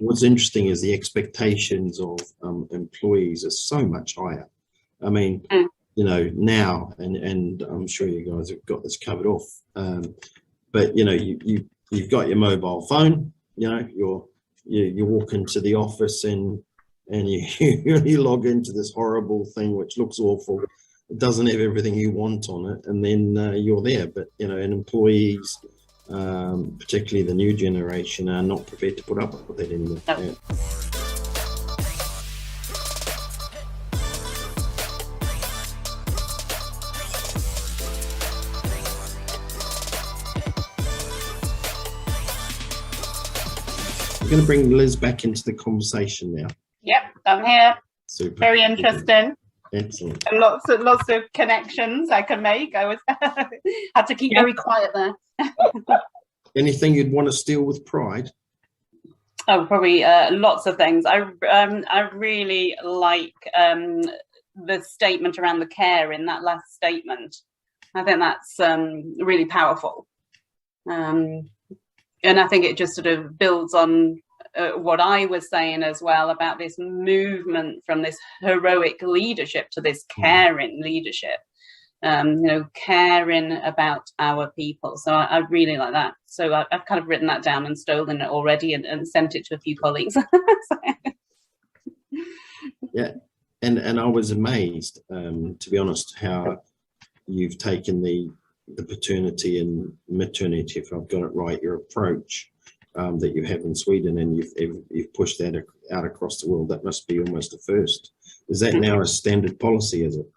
what's interesting is the expectations of employees are so much higher. I mean, you know, now, and I'm sure you guys have got this covered off, but you know, you've got your mobile phone, you know, you walk into the office and you log into this horrible thing which looks awful. It doesn't have everything you want on it, and then you're there. But you know, and employees, particularly the new generation, are not prepared to put up with it anymore. No. Yeah. We're going to bring Liz back into the conversation now. Yep, I'm here. Super. Very interesting. Excellent. And lots of connections I can make. I was had to keep very quiet there. Anything you'd want to steal with pride? Oh, probably lots of things. I really like the statement around the care in that last statement. I think that's really powerful. And I think it just sort of builds on what I was saying as well about this movement from this heroic leadership to this caring leadership, you know, caring about our people. So I really like that. So I've kind of written that down and stolen it already and sent it to a few colleagues. Yeah, and I was amazed, to be honest, how you've taken the paternity and maternity, if I've got it right, your approach that you have in Sweden, and you've pushed that out across the world. That must be almost a first. Is that now a standard policy, is it?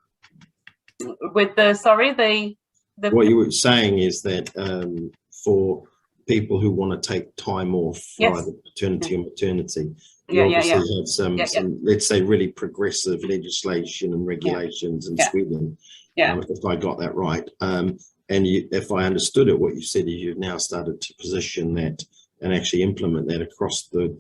With the What you were saying is that for people who want to take time off for either paternity or maternity, you obviously have some, let's say, really progressive legislation and regulations in Sweden. If I got that right. And if I understood it, what you said is you've now started to position that and actually implement that across the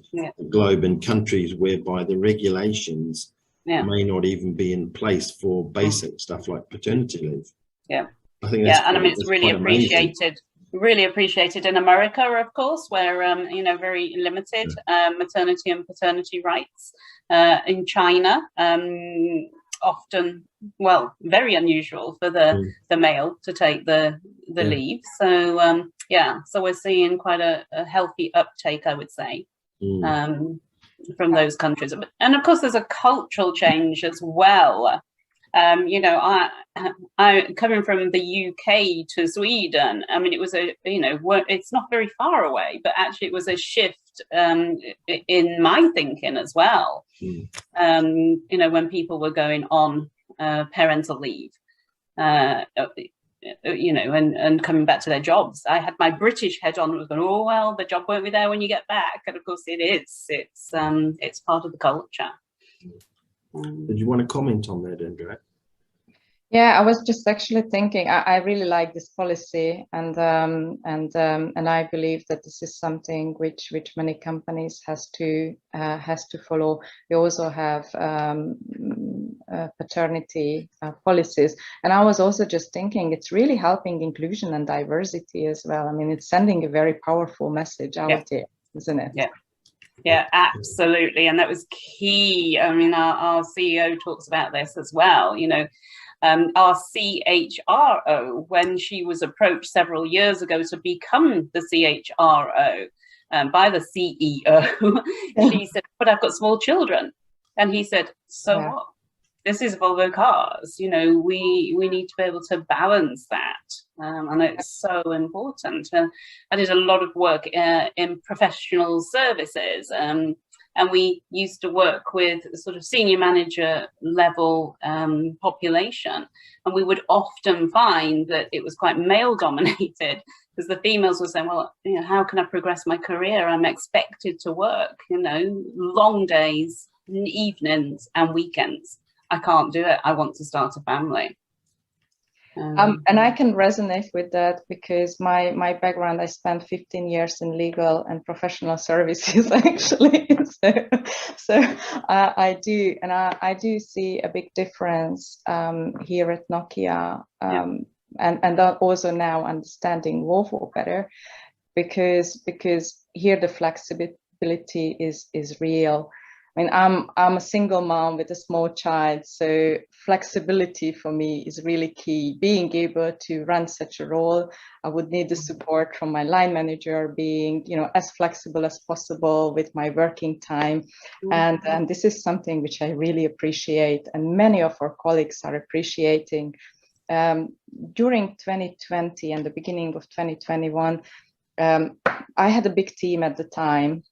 globe in countries whereby the regulations may not even be in place for basic stuff like paternity leave. I think that's and I mean, it's really appreciated. Really appreciated in America, of course, where you know, very limited maternity and paternity rights. In China, often, well, very unusual for the male to take the leave. So so we're seeing quite a healthy uptake, I would say, from those countries. And of course, there's a cultural change as well. You know, I coming from the UK to Sweden, I mean, it was it's not very far away, but actually it was a shift in my thinking as well. You know, when people were going on parental leave, you know, and coming back to their jobs, I had my British head on, was going, oh, well, the job won't be there when you get back. And of course it is. It's part of the culture. Did you want to comment on that, Andrea? Yeah, I was just actually thinking. I really like this policy, and I believe that this is something which many companies has to follow. We also have paternity policies, and I was also just thinking it's really helping inclusion and diversity as well. I mean, it's sending a very powerful message out there, isn't it? Yeah, absolutely. And that was key. I mean, our CEO talks about this as well. You know, our CHRO, when she was approached several years ago to become the CHRO by the CEO, she said, but I've got small children. And he said, so what? This is Volvo Cars. You know, we need to be able to balance that. And it's so important. I did a lot of work in professional services. And we used to work with sort of senior manager level population. And we would often find that it was quite male dominated, because the females were saying, well, you know, how can I progress my career? I'm expected to work, you know, long days, evenings and weekends. I can't do it. I want to start a family. And I can resonate with that, because my background, I spent 15 years in legal and professional services, actually. So I do, and I do see a big difference here at NOKIA, and also now understanding Volvo better, because here the flexibility is real. I mean, I'm a single mom with a small child, so flexibility for me is really key. Being able to run such a role, I would need the support from my line manager, being, you know, as flexible as possible with my working time. And this is something which I really appreciate, and many of our colleagues are appreciating. During 2020 and the beginning of 2021, I had a big team at the time.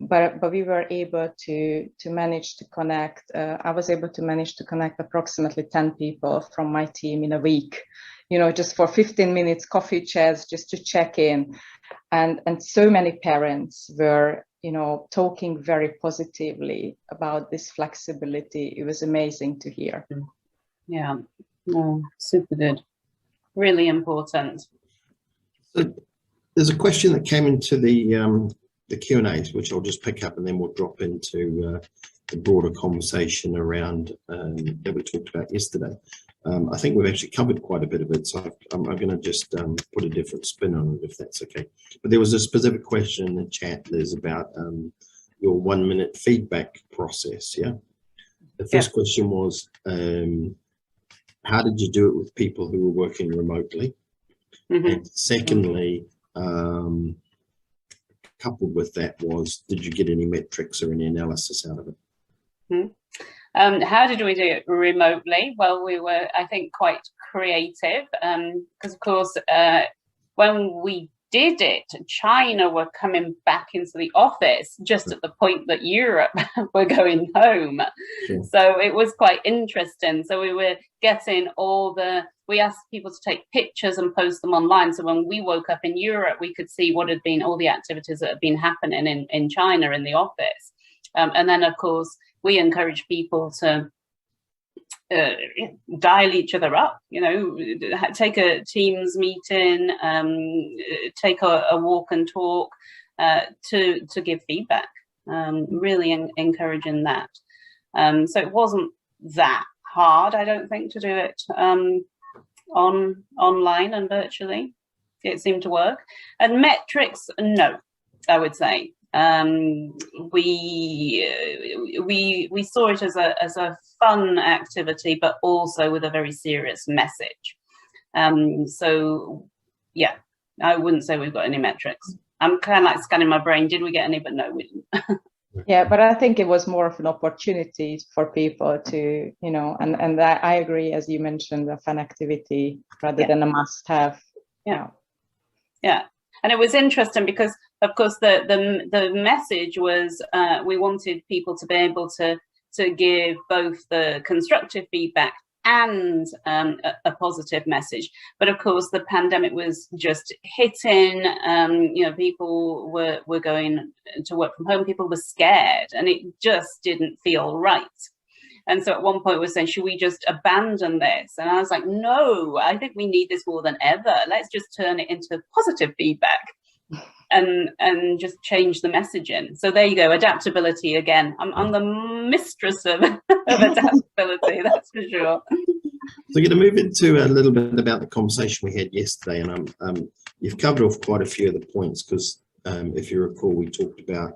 But we were able to manage to connect. I was able to manage to connect approximately 10 people from my team in a week, you know, just for 15 minutes coffee chats, just to check in. And so many parents were, you know, talking very positively about this flexibility. It was amazing to hear. Yeah, oh, super good. Really important. So there's a question that came into the Q&As, which I'll just pick up, and then we'll drop into the broader conversation around that we talked about yesterday. I think we've actually covered quite a bit of it, so I'm going to just put a different spin on it, if that's okay. But there was a specific question in the chat, Liz, about your 1-minute feedback process. Yeah. The first question was, how did you do it with people who were working remotely? And secondly, coupled with that was, did you get any metrics or any analysis out of it? How did we do it remotely? Well, we were, I think, quite creative, because of course, when we did it, China were coming back into the office just at the point that Europe were going home. Sure. So it was quite interesting. So we were getting we asked people to take pictures and post them online. So when we woke up in Europe, we could see what had been all the activities that had been happening in China in the office. And then, of course, we encourage people to dial each other up, you know, take a Teams meeting, take a walk and talk to give feedback, really encouraging that. So it wasn't that hard, I don't think, to do it online and virtually. It seemed to work. And metrics, no, I would say. We saw it as a fun activity, but also with a very serious message. So yeah, I wouldn't say we've got any metrics. I'm kind of like scanning my brain. Did we get any? But no, we didn't. Yeah, but I think it was more of an opportunity for people to, you know, and I agree, as you mentioned, a fun activity rather than a must-have. Yeah. Yeah. And it was interesting because, of course, the message was we wanted people to be able to give both the constructive feedback and a positive message. But of course, the pandemic was just hitting. You know, people were going to work from home. People were scared, and it just didn't feel right. And so at one point we're saying, should we just abandon this? And I was like, no, I think we need this more than ever. Let's just turn it into positive feedback and just change the messaging. So there you go, adaptability again. I'm the mistress of adaptability, that's for sure. So we're going to move into a little bit about the conversation we had yesterday. And you've covered off quite a few of the points because if you recall, we talked about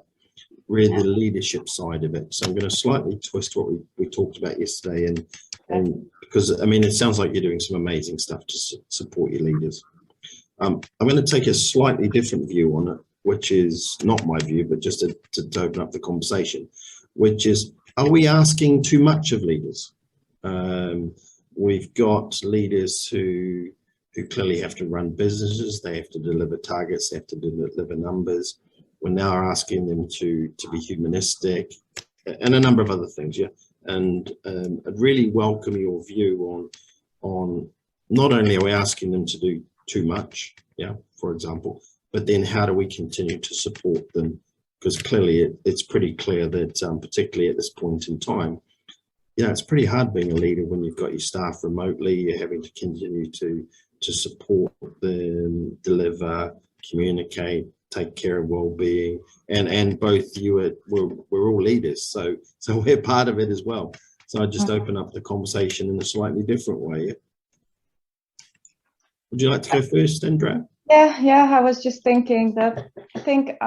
really the leadership side of it. So I'm going to slightly twist what we talked about yesterday, and because I mean, it sounds like you're doing some amazing stuff to support your leaders. I'm going to take a slightly different view on it, which is not my view, but just to open up the conversation, which is, are we asking too much of leaders? We've got leaders who clearly have to run businesses, they have to deliver targets, they have to deliver numbers. We're now asking them to be humanistic and a number of other things, and I'd really welcome your view on not only are we asking them to do too much, for example, but then how do we continue to support them? Because clearly it's pretty clear that particularly at this point in time, it's pretty hard being a leader when you've got your staff remotely. You're having to continue to support them, deliver, communicate, take care of well-being, and both we're all leaders, so we're part of it as well. So I just open up the conversation in a slightly different way. Would you like to go first, Andrea? Yeah, I was just thinking that I think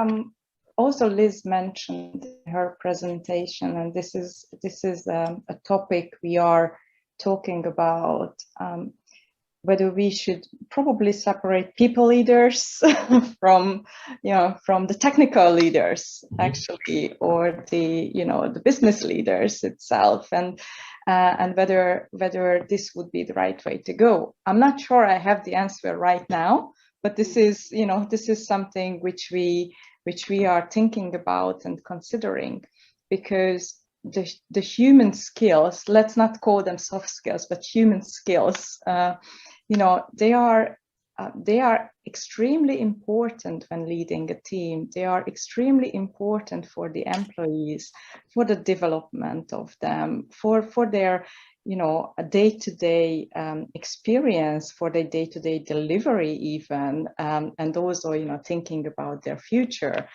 also Liz mentioned in her presentation, and this is a topic we are talking about, whether we should probably separate people leaders from the technical leaders, actually, or the business leaders itself, and whether this would be the right way to go. I'm not sure I have the answer right now, but this is something which we are thinking about and considering, because the human skills, let's not call them soft skills, but human skills, they are extremely important when leading a team. They are extremely important for the employees, for the development of them, for their a day-to-day experience, for their day-to-day delivery even, and also thinking about their future.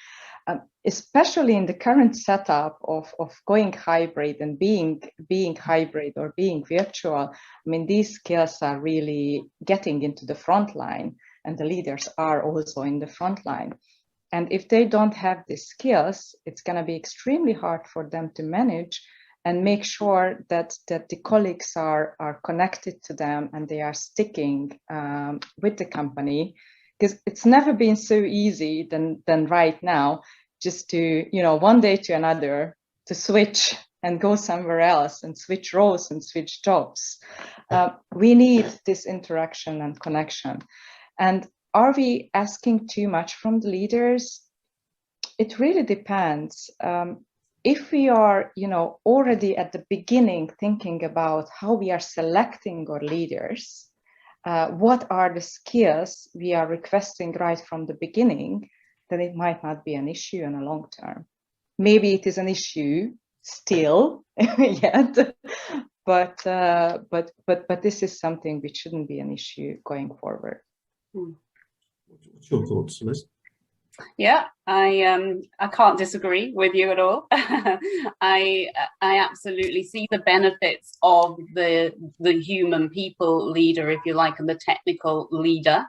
Especially in the current setup of going hybrid and being hybrid or being virtual, I mean, these skills are really getting into the front line, and the leaders are also in the front line. And if they don't have these skills, it's going to be extremely hard for them to manage and make sure that the colleagues are connected to them and they are sticking with the company. Because it's never been so easy than right now, just to, one day to another, to switch and go somewhere else and switch roles and switch jobs. We need this interaction and connection. And are we asking too much from the leaders? It really depends. If we are, already at the beginning thinking about how we are selecting our leaders, what are the skills we are requesting right from the beginning, then it might not be an issue in the long term. Maybe it is an issue still yet, but this is something which shouldn't be an issue going forward. What's your thoughts, Liz? Yeah, I can't disagree with you at all. I absolutely see the benefits of the human people leader, if you like, and the technical leader,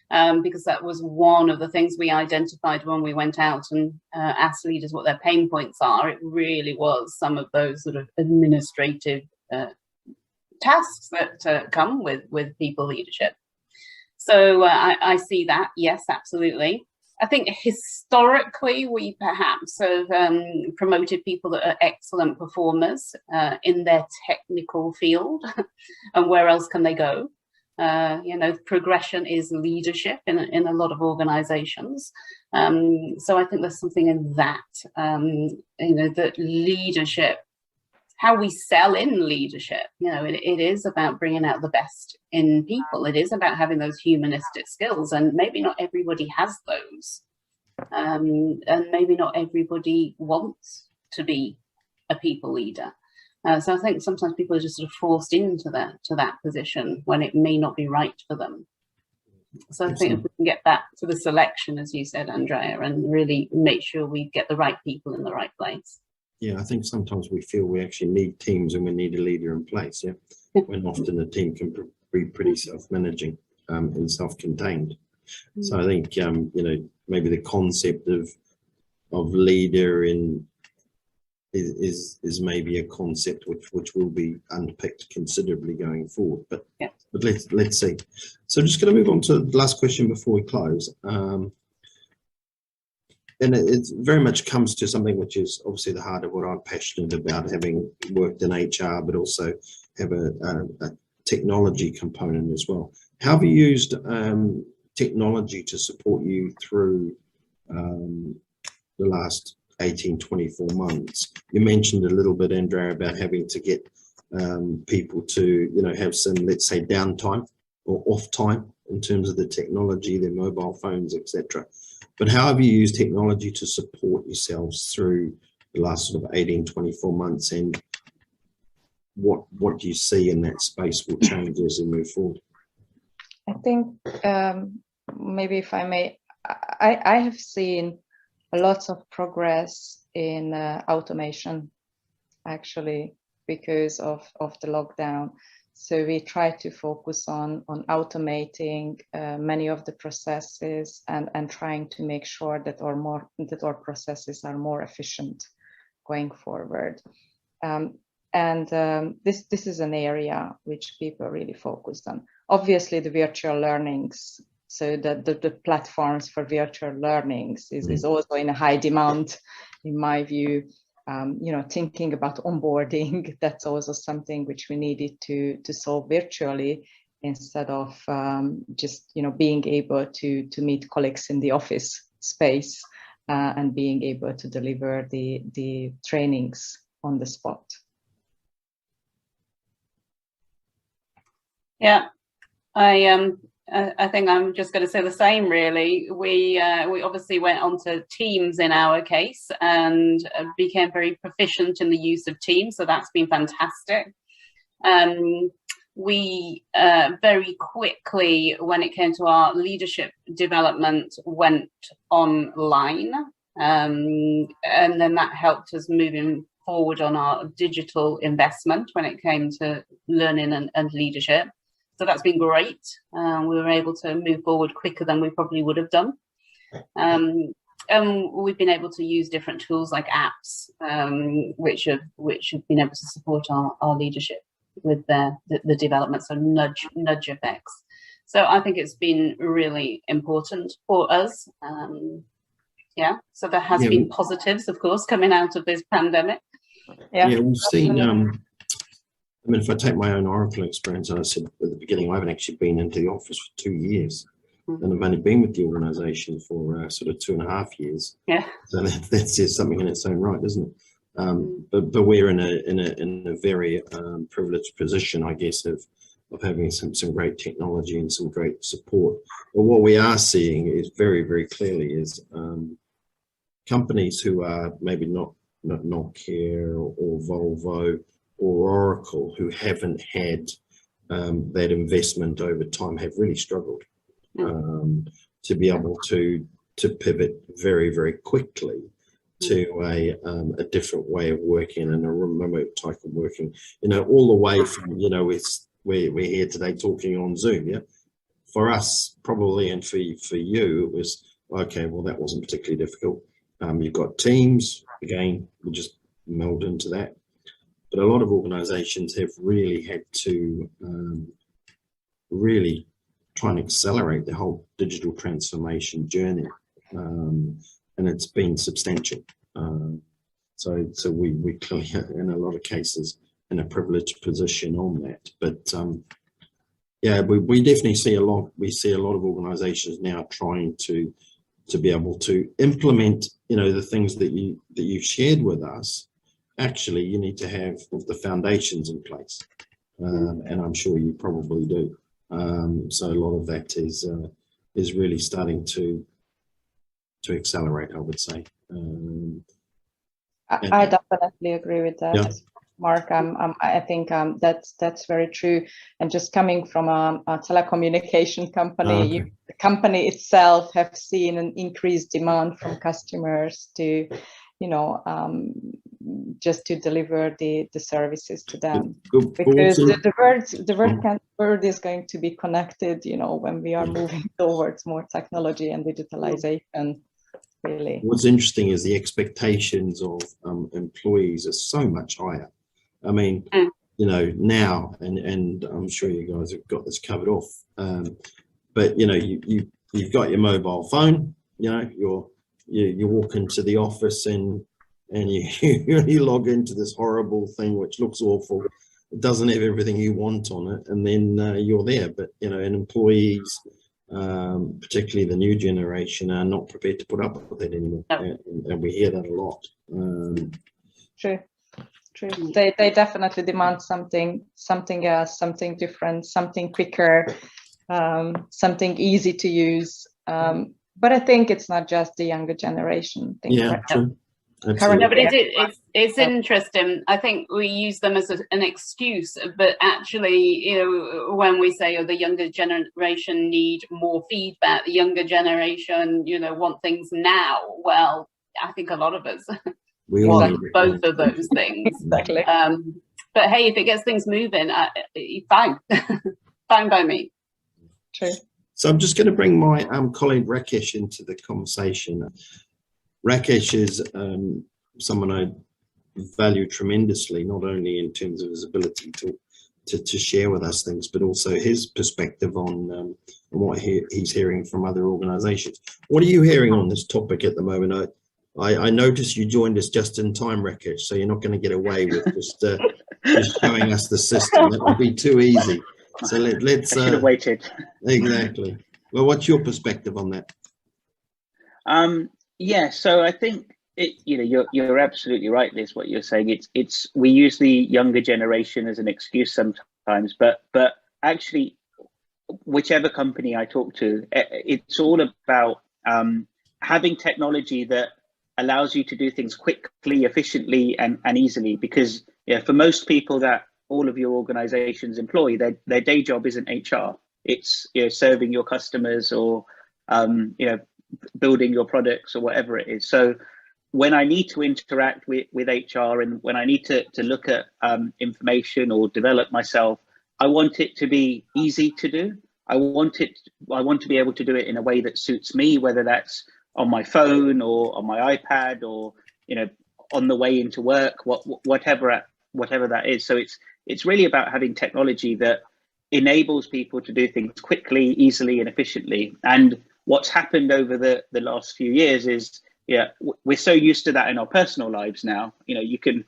because that was one of the things we identified when we went out and asked leaders what their pain points are. It really was some of those sort of administrative tasks that come with people leadership. So I see that, yes, absolutely. I think historically we perhaps have promoted people that are excellent performers in their technical field, and where else can they go? Progression is leadership in a lot of organizations. So I think there's something in that, that leadership, how we sell in leadership, it is about bringing out the best in people. It is about having those humanistic skills, and maybe not everybody has those. And maybe not everybody wants to be a people leader. So I think sometimes people are just sort of forced into that position when it may not be right for them. So I think if we can get back to the selection, as you said, Andrea, and really make sure we get the right people in the right place. Yeah, I think sometimes we feel we actually need teams and we need a leader in place, when often a team can be pretty self-managing and self-contained. So I think, maybe the concept of leader is maybe a concept which will be unpicked considerably going forward. But let's see. So just going to move on to the last question before we close. And it very much comes to something which is obviously the heart of what I'm passionate about, having worked in HR, but also have a technology component as well. How have you used technology to support you through the last 18, 24 months? You mentioned a little bit, Andrea, about having to get people to, have some, let's say, downtime or off time in terms of the technology, their mobile phones, etc. But how have you used technology to support yourselves through the last sort of 18, 24 months, and what do you see in that space will change as we move forward? I think maybe if I may, I have seen lots of progress in automation, actually, because of the lockdown. So we try to focus on automating many of the processes and trying to make sure that our processes are more efficient going forward. This is an area which people really focused on. Obviously, the virtual learnings, so the platforms for virtual learnings is also in a high demand, in my view. Thinking about onboarding, that's also something which we needed to solve virtually, instead of just being able to meet colleagues in the office space and being able to deliver the trainings on the spot. Yeah, I think I'm just going to say the same, really. We obviously went on to Teams in our case and became very proficient in the use of Teams, so that's been fantastic. We very quickly, when it came to our leadership development, went online, and then that helped us moving forward on our digital investment when it came to learning and leadership. So that's been great. We were able to move forward quicker than we probably would have done. And we've been able to use different tools like apps, which have been able to support our leadership with the development, so nudge effects. So I think it's been really important for us. Yeah, so there has been positives, of course, coming out of this pandemic. Yeah, we've seen. I mean, if I take my own Oracle experience, and I said at the beginning, I haven't actually been into the office for 2 years, and I've only been with the organisation for sort of 2.5 years. Yeah. So that says something in its own right, doesn't it? But we're in a very privileged position, I guess, of having some great technology and some great support. But what we are seeing is very, very clearly is companies who are maybe not NOKIA or Volvo or Oracle, who haven't had that investment over time, have really struggled to be able to pivot very, very quickly to a different way of working and a remote type of working. All the way from we're here today talking on Zoom. Yeah, for us probably, and for you, it was okay. Well, that wasn't particularly difficult. You've got Teams again. We just meld into that. But a lot of organisations have really had to really try and accelerate the whole digital transformation journey, and it's been substantial. So we clearly, in a lot of cases, in a privileged position on that. But yeah, we definitely see a lot. We see a lot of organisations now trying to be able to implement, the things that you've shared with us. Actually, you need to have the foundations in place, and I'm sure you probably do. So a lot of that is really starting to accelerate, I would say. I definitely agree with that, yeah. Mark. I think that's very true. And just coming from a telecommunication company, the company itself have seen an increased demand from customers to, just to deliver the services to them, because the word is going to be connected, when we are moving towards more technology and digitalization. Really, what's interesting is the expectations of employees are so much higher. I mean, now, and I'm sure you guys have got this covered off, but you've got your mobile phone. You walk into the office and you log into this horrible thing which looks awful. It doesn't have everything you want on it, and then you're there. But and employees, particularly the new generation, are not prepared to put up with it anymore, and we hear that a lot. True. They definitely demand something else, something different, something quicker, something easy to use. But I think it's not just the younger generation thing. Yeah, true. No, but it's interesting. I think we use them as an excuse, but actually, when we say, the younger generation need more feedback, the younger generation, want things now. Well, I think a lot of us want both of those things. Exactly. But hey, if it gets things moving, fine. Fine by me. True. So I'm just going to bring my colleague Rakesh into the conversation. Rakesh is someone I value tremendously, not only in terms of his ability to share with us things, but also his perspective on what he's hearing from other organizations. What are you hearing on this topic at the moment? I noticed you joined us just in time, Rakesh, so you're not going to get away with just showing us the system. That would be too easy. So let's I should have waited. Exactly. Well, what's your perspective on that? Yeah, so I think you're absolutely right, Liz, what you're saying. We use the younger generation as an excuse sometimes, but actually, whichever company I talk to, it's all about having technology that allows you to do things quickly, efficiently, and easily. Because for most people that all of your organizations employ, their day job isn't HR. It's serving your customers or building your products or whatever it is. So when I need to interact with HR and when I need to look at information or develop myself, I want it to be easy to do. I want to be able to do it in a way that suits me, whether that's on my phone or on my iPad or on the way into work, whatever that is. So it's really about having technology that enables people to do things quickly, easily, and efficiently. And what's happened over the last few years is, we're so used to that in our personal lives now. You can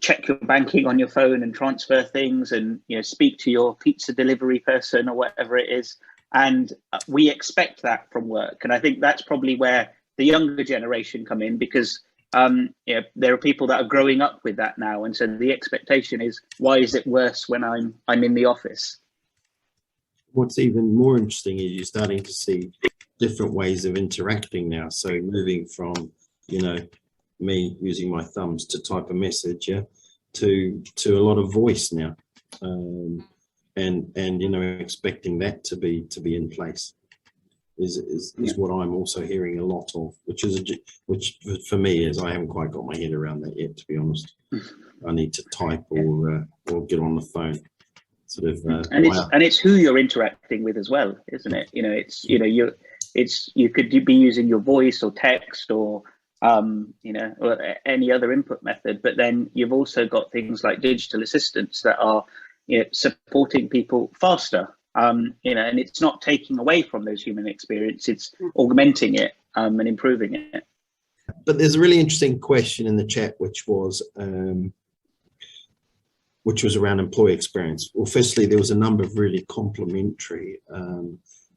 check your banking on your phone and transfer things and speak to your pizza delivery person or whatever it is. And we expect that from work. And I think that's probably where the younger generation come in, because there are people that are growing up with that now, and so the expectation is, why is it worse when I'm in the office? What's even more interesting is you're starting to see different ways of interacting now. So moving from me using my thumbs to type a message, to a lot of voice now, and expecting that to be in place is what I'm also hearing a lot of, which for me is, I haven't quite got my head around that yet, to be honest. I need to type or get on the phone, sort of. And it's who you're interacting with as well, isn't it? You could be using your voice or text or or any other input method, but then you've also got things like digital assistants that are supporting people faster. And it's not taking away from those human experience, it's augmenting it and improving it. But there's a really interesting question in the chat, which was around employee experience. Well, firstly, there was a number of really complimentary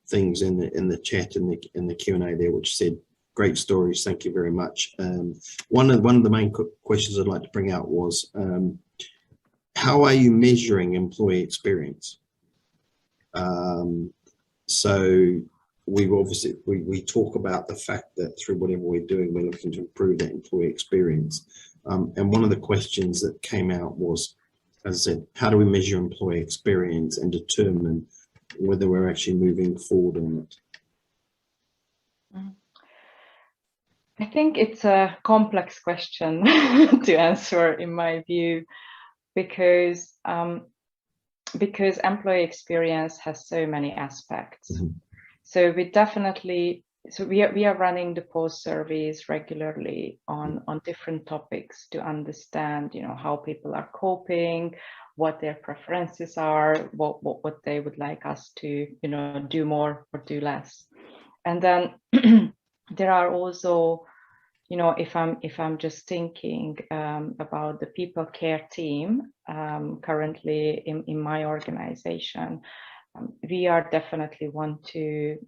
things in the chat, in the Q&A there, which said, great stories, thank you very much. One of the main questions I'd like to bring out was, how are you measuring employee experience? So we talk about the fact that through whatever we're doing, we're looking to improve that employee experience. And one of the questions that came out was, as I said, how do we measure employee experience and determine whether we're actually moving forward or not? I think it's a complex question to answer, in my view, because employee experience has so many aspects. Mm-hmm. So we are running the post surveys regularly on different topics to understand, how people are coping, what their preferences are, what they would like us to, do more or do less. And then there are also, if I'm just thinking about the people care team currently in my organization, we are definitely want to,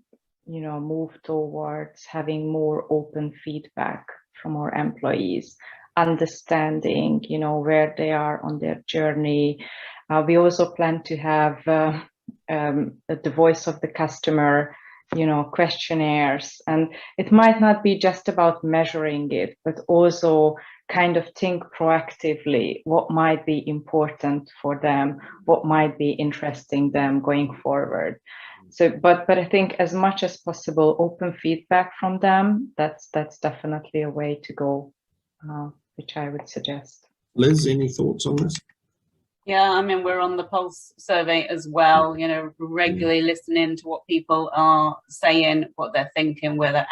move towards having more open feedback from our employees, understanding, where they are on their journey. We also plan to have the voice of the customer, questionnaires, and it might not be just about measuring it, but also kind of think proactively what might be important for them, what might be interesting them going forward. So, but I think as much as possible, open feedback from them, that's definitely a way to go, which I would suggest. Liz, any thoughts on this? Yeah, I mean, we're on the Pulse survey as well, you know, regularly listening to what people are saying, what they're thinking, where they're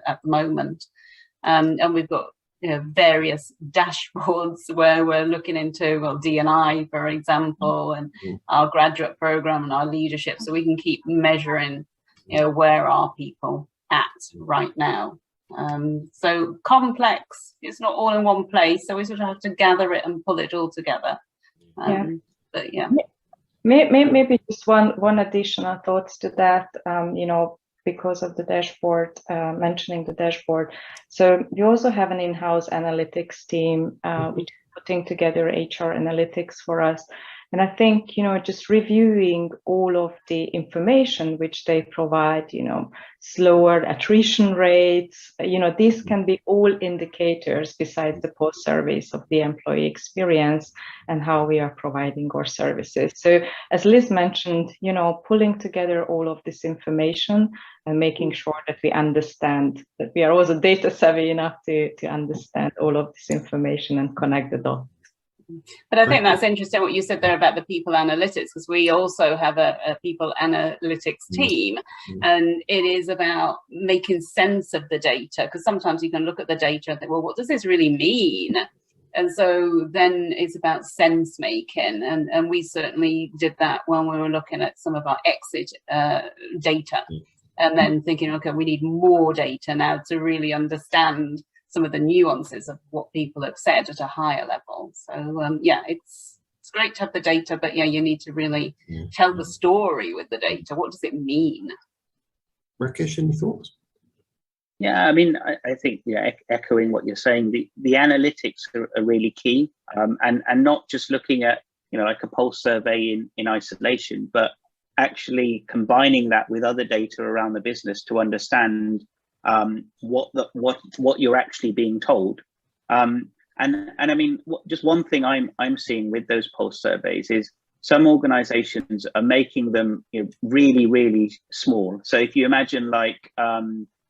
at the moment. And we've got, you know, various dashboards where we're looking into, well, D&I, for example, and our graduate program and our leadership, so we can keep measuring, you know, where are people at right now. So complex, it's not all in one place, so we sort of have to gather it and pull it all together. But yeah, maybe just one additional thoughts to that, you know, because of the dashboard, mentioning the dashboard. So we also have an in-house analytics team, which is putting together HR analytics for us. And I think, you know, just reviewing all of the information which they provide, you know, slower attrition rates, you know, these can be all indicators besides the post surveys of the employee experience and how we are providing our services. So as Liz mentioned, you know, pulling together all of this information and making sure that we understand, that we are also data savvy enough to understand all of this information and connect the dots. But I think that's interesting what you said there about the people analytics, because we also have a people analytics team, and it is about making sense of the data, because sometimes you can look at the data and think, well, what does this really mean? And so then it's about sense making, and we certainly did that when we were looking at some of our exit data, and then thinking, okay, we need more data now to really understand some of the nuances of what people have said at a higher level. So yeah, it's great to have the data, but yeah, you need to really tell the story with the data. What does it mean? Rakesh, any thoughts? Yeah, I mean, I think, yeah, echoing what you're saying, the analytics are really key, and not just looking at, you know, like a pulse survey in isolation, but actually combining that with other data around the business to understand what you're actually being told, and I mean, just one thing I'm seeing with those pulse surveys is some organizations are making them, you know, really small. So if you imagine, like,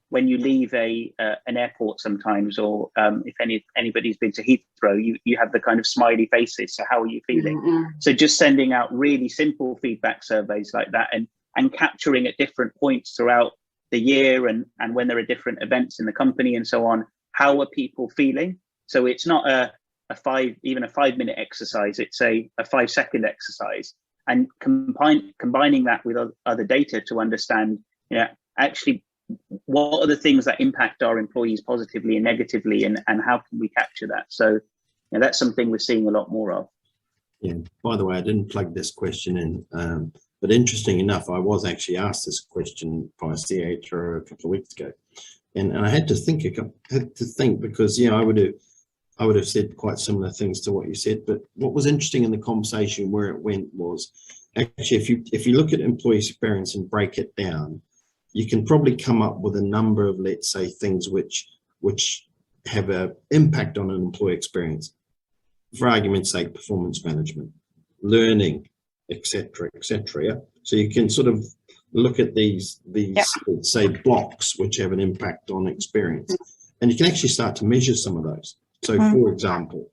when you leave an airport sometimes, or if anybody's been to Heathrow, you have the kind of smiley faces. So how are you feeling? So just sending out really simple feedback surveys like that, and capturing at different points throughout the year, and when there are different events in the company and so on, how are people feeling? So it's not even a 5-minute exercise, it's a 5-second exercise, and combining that with other data to understand, you know, actually what are the things that impact our employees positively and negatively, and how can we capture that? So, you know, that's something we're seeing a lot more of. Yeah, by the way, I didn't plug this question in, but interesting enough, I was actually asked this question by Facilitator a couple of weeks ago, and I had to think because, you know, I would have said quite similar things to what you said. But what was interesting in the conversation where it went was, actually, if you look at employee experience and break it down, you can probably come up with a number of, let's say, things which have an impact on an employee experience. For argument's sake, performance management, learning, etc. Yeah? So you can sort of look at these let's say, blocks which have an impact on experience, and you can actually start to measure some of those. So for example,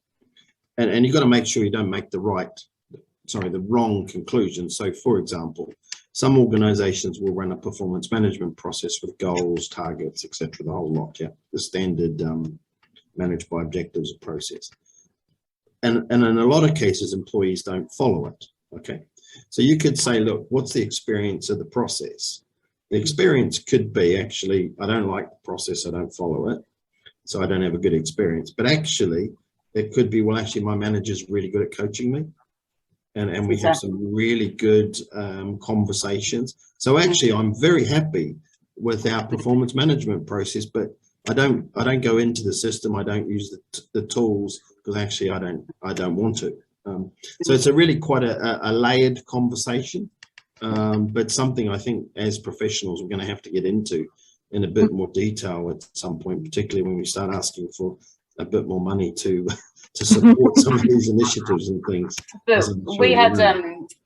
and you've got to make sure you don't make the wrong conclusion. So for example, some organizations will run a performance management process with goals, targets, etc., the whole lot, the standard managed by objectives process. And in a lot of cases, employees don't follow it, okay? So you could say, look, what's the experience of the process? The experience could be, actually, I don't like the process, I don't follow it, so I don't have a good experience. But actually, it could be, well, actually, my manager's really good at coaching me, and we have some really good conversations. So actually, I'm very happy with our performance management process, but I don't go into the system. I don't use the tools because actually I don't want to. So it's a really quite a layered conversation, but something I think as professionals we're going to have to get into in a bit more detail at some point, particularly when we start asking for a bit more money to support some of these initiatives and things. But we had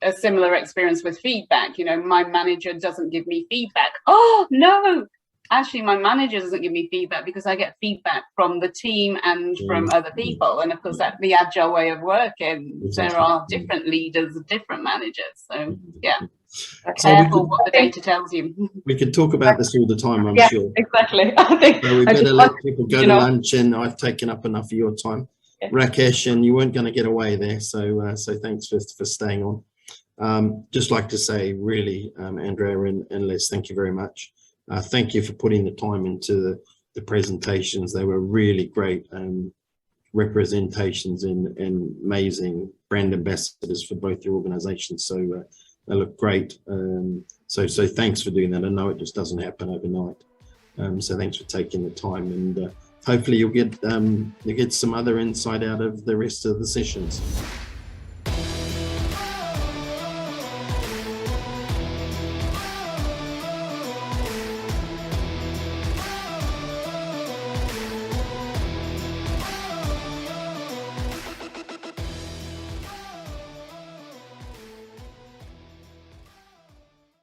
a similar experience with feedback. You know, my manager doesn't give me feedback. Oh no, actually my manager doesn't give me feedback because I get feedback from the team and from other people. And of course, that's the agile way of working. Exactly. There are different leaders, different managers. So yeah, so careful what the data tells you. We could talk about this all the time, I'm sure. Exactly. I think so we better let people go to lunch, and I've taken up enough of your time. Yeah. Rakesh, and you weren't going to get away there. So so thanks for staying on. Just like to say, really, Andrea and Les, thank you very much. Thank you for putting the time into the presentations. They were really great representations and amazing brand ambassadors for both your organizations. So they look great. So thanks for doing that. I know it just doesn't happen overnight. So thanks for taking the time, and hopefully you'll get some other insight out of the rest of the sessions.